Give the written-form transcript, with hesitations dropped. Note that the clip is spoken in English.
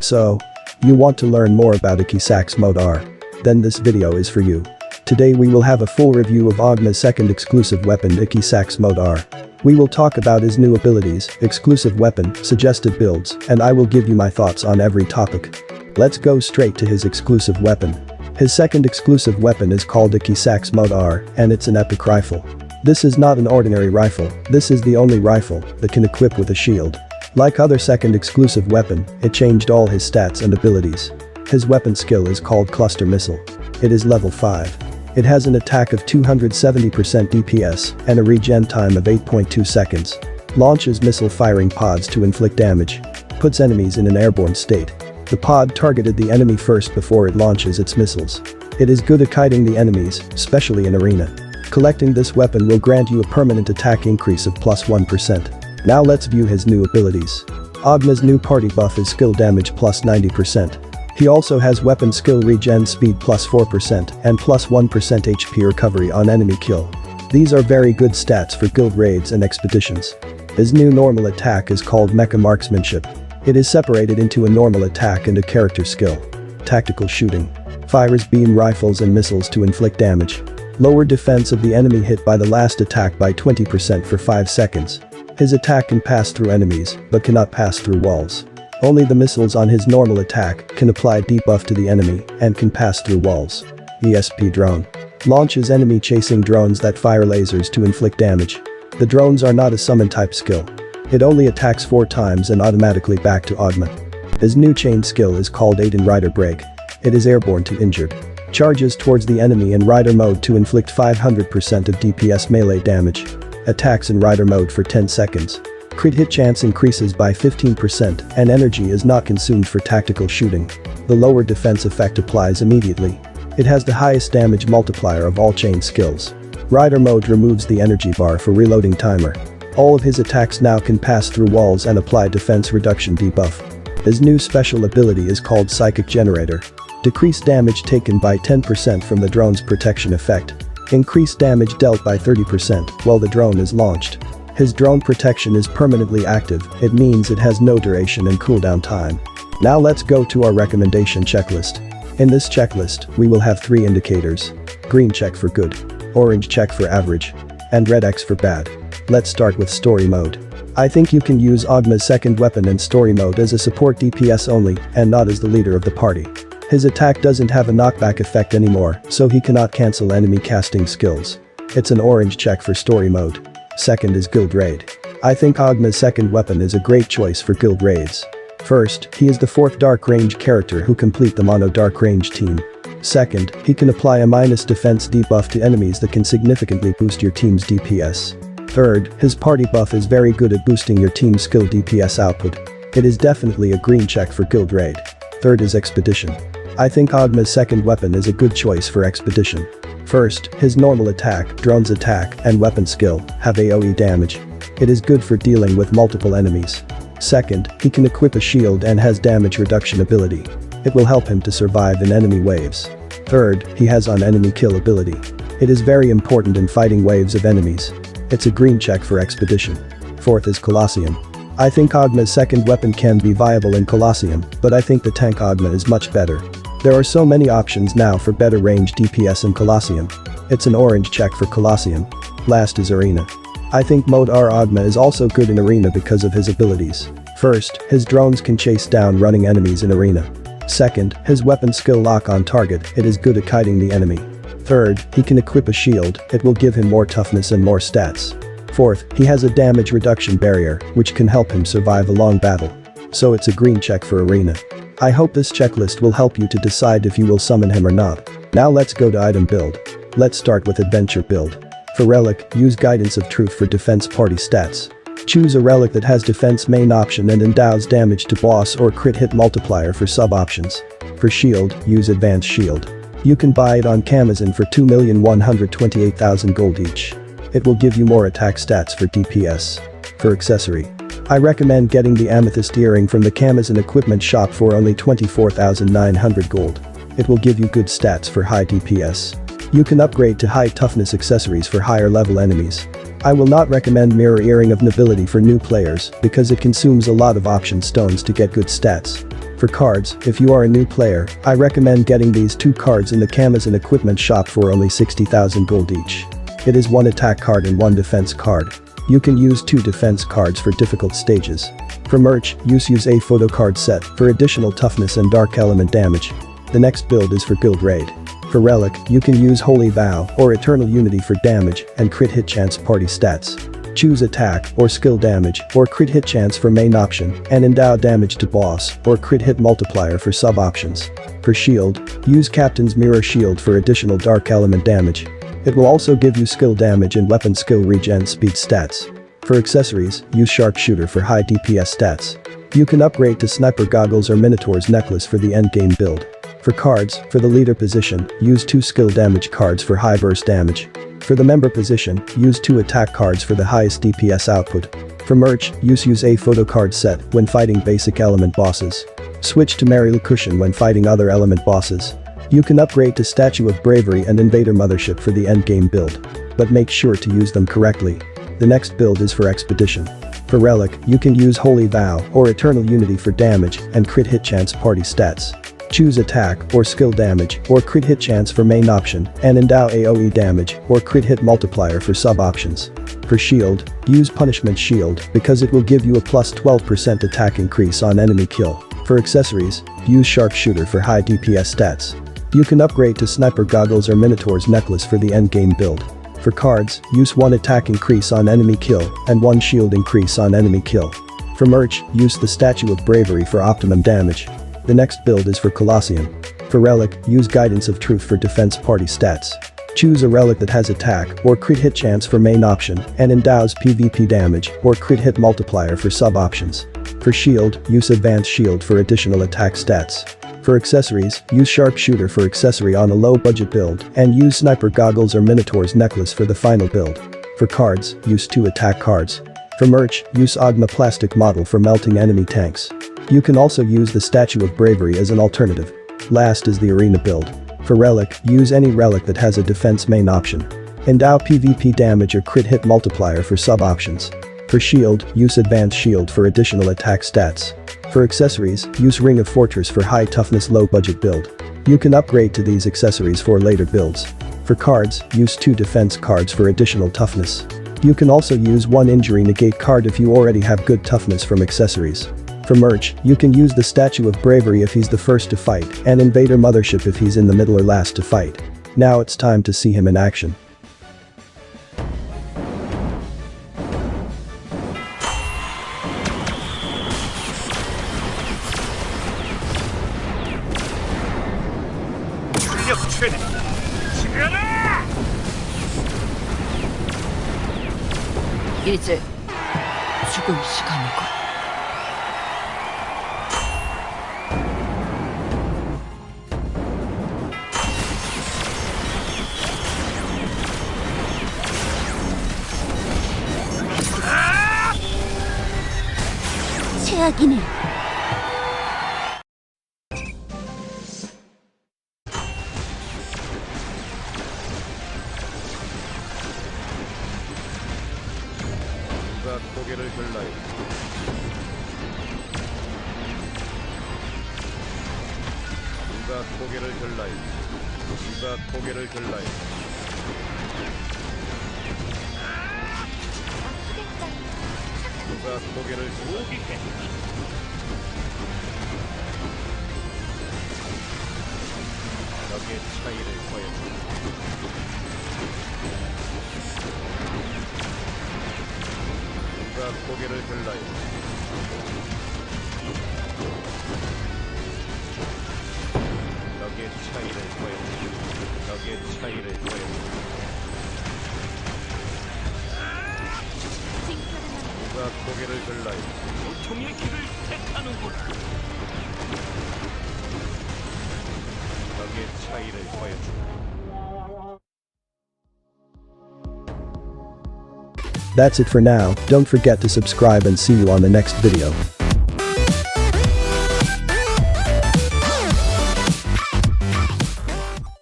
So, you want to learn more about Eckesachs Mode.R? Then this video is for you. Today we will have a full review of Oghma's second exclusive weapon Eckesachs Mode.R. We will talk about his new abilities, exclusive weapon, suggested builds, and I will give you my thoughts on every topic. Let's go straight to his exclusive weapon. His second exclusive weapon is called Eckesachs Mode.R, and it's an epic rifle. This is not an ordinary rifle, this is the only rifle that can equip with a shield. Like other second exclusive weapon, it changed all his stats and abilities. His weapon skill is called Cluster Missile. It is level 5. It has an attack of 270% DPS and a regen time of 8.2 seconds. Launches missile firing pods to inflict damage. Puts enemies in an airborne state. The pod targeted the enemy first before it launches its missiles. It is good at kiting the enemies, especially in arena. Collecting this weapon will grant you a permanent attack increase of plus 1%. Now let's view his new abilities. Oghma's new party buff is skill damage plus 90%. He also has weapon skill regen speed plus 4% and plus 1% HP recovery on enemy kill. These are very good stats for guild raids and expeditions. His new normal attack is called Mecha Marksmanship. It is separated into a normal attack and a character skill. Tactical shooting. Fires beam rifles and missiles to inflict damage. Lower defense of the enemy hit by the last attack by 20% for 5 seconds. His attack can pass through enemies, but cannot pass through walls. Only the missiles on his normal attack can apply debuff to the enemy and can pass through walls. ESP Drone. Launches enemy chasing drones that fire lasers to inflict damage. The drones are not a summon type skill. It only attacks 4 times and automatically back to Oghma. His new chain skill is called Aiden Rider Break. It is airborne to injured. Charges towards the enemy in rider mode to inflict 500% of DPS melee damage. Attacks in rider mode for 10 seconds. Crit hit chance increases by 15% and energy is not consumed for tactical shooting. The lower defense effect applies immediately. It has the highest damage multiplier of all chain skills. Rider mode removes the energy bar for reloading timer. All of his attacks now can pass through walls and apply defense reduction debuff. His new special ability is called Psychic Generator. Decrease damage taken by 10% from the drone's protection effect. Increase damage dealt by 30% while the drone is launched. His drone protection is permanently active, it means it has no duration and cooldown time. Now let's go to our recommendation checklist. In this checklist, we will have 3 indicators. Green check for good, orange check for average, and red X for bad. Let's start with story mode. I think you can use Oghma's second weapon in story mode as a support DPS only and not as the leader of the party. His attack doesn't have a knockback effect anymore, so he cannot cancel enemy casting skills. It's an orange check for story mode. Second is guild raid. I think Oghma's second weapon is a great choice for guild raids. First, he is the 4th dark range character who complete the mono dark range team. Second, he can apply a minus defense debuff to enemies that can significantly boost your team's DPS. Third, his party buff is very good at boosting your team's skill DPS output. It is definitely a green check for guild raid. Third is expedition. I think Oghma's second weapon is a good choice for expedition. First, his normal attack, drone's attack, and weapon skill have AoE damage. It is good for dealing with multiple enemies. Second, he can equip a shield and has damage reduction ability. It will help him to survive in enemy waves. Third, he has on enemy kill ability. It is very important in fighting waves of enemies. It's a green check for expedition. Fourth is Colosseum. I think Oghma's second weapon can be viable in Colosseum, but I think the tank Oghma is much better. There are so many options now for better range DPS in Colosseum. It's an orange check for Colosseum. Last is Arena. I think Mode.R Oghma is also good in Arena because of his abilities. First, his drones can chase down running enemies in Arena. Second, his weapon skill lock on target, it is good at kiting the enemy. Third, he can equip a shield, it will give him more toughness and more stats. Fourth, he has a damage reduction barrier, which can help him survive a long battle. So it's a green check for Arena. I hope this checklist will help you to decide if you will summon him or not. Now let's go to item build. Let's start with adventure build. For relic, use Guidance of Truth for defense party stats. Choose a relic that has defense main option and endows damage to boss or crit hit multiplier for sub options. For shield, use advanced shield. You can buy it on Amazon for 2,128,000 gold each. It will give you more attack stats for DPS. For accessory, I recommend getting the amethyst earring from the Amazon equipment shop for only 24,900 gold. It will give you good stats for high DPS. You can upgrade to high toughness accessories for higher level enemies. I will not recommend Mirror Earring of Nobility for new players because it consumes a lot of option stones to get good stats. For cards, if you are a new player, I recommend getting these 2 cards in the Amazon equipment shop for only 60,000 gold each. It is 1 attack card and 1 defense card. You can use 2 defense cards for difficult stages. For merch, use a photo card set for additional toughness and dark element damage. The next build is for guild raid. For relic, you can use Holy Vow or Eternal Unity for damage and crit hit chance party stats. Choose attack or skill damage or crit hit chance for main option and endow damage to boss or crit hit multiplier for sub options. For shield, use Captain's Mirror Shield for additional dark element damage. It will also give you skill damage and weapon skill regen speed stats. For accessories, use Sharpshooter for high DPS stats. You can upgrade to Sniper Goggles or Minotaur's Necklace for the endgame build. For cards, for the leader position, use 2 skill damage cards for high burst damage. For the member position, use 2 attack cards for the highest DPS output. For merch, use a photo card set when fighting basic element bosses. Switch to Mariel Cushion when fighting other element bosses. You can upgrade to Statue of Bravery and Invader Mothership for the endgame build. But make sure to use them correctly. The next build is for Expedition. For relic, you can use Holy Vow or Eternal Unity for damage and crit hit chance party stats. Choose attack or skill damage or crit hit chance for main option and endow AoE damage or crit hit multiplier for sub options. For shield, use Punishment Shield because it will give you a plus 12% attack increase on enemy kill. For accessories, use Sharpshooter for high DPS stats. You can upgrade to Sniper Goggles or Minotaur's Necklace for the endgame build. For cards, use 1 attack increase on enemy kill and 1 shield increase on enemy kill. For merch, use the Statue of Bravery for optimum damage. The next build is for Colosseum. For relic, use Guidance of Truth for defense party stats. Choose a relic that has attack or crit hit chance for main option and endows PvP damage or crit hit multiplier for sub options. For shield, use Advanced Shield for additional attack stats. For accessories, use Sharpshooter for accessory on a low budget build and use Sniper Goggles or Minotaur's Necklace for the final build. For cards, use 2 attack cards. For merch, use Oghma plastic model for melting enemy tanks. You can also use the Statue of Bravery as an alternative. Last is the arena build. For relic, use any relic that has a defense main option. Endow PvP damage or crit hit multiplier for sub options. For shield, use Advanced Shield for additional attack stats. For accessories, use Ring of Fortress for high toughness low budget build. You can upgrade to these accessories for later builds. For cards, use 2 defense cards for additional toughness. You can also use 1 injury negate card if you already have good toughness from accessories. For merch, you can use the Statue of Bravery if he's the first to fight and Invader Mothership if he's in the middle or last to fight. Now it's time to see him in action. 이제 죽을 시간이군. 최악이네. 누가 고개를 들나요? 누가 고개를 들나요? 누가 고개를 들나요? 누가 고개를 들나요? 적의 차이를 보여줘. 누가 고개를 들나요? 적의 차이를 보여줘. 적의 차이를 보여줘. 누가 고개를 들나요? 고통의 길을 택하는구나. 적의 차이를 보여줘. That's it for now, don't forget to subscribe and see you on the next video.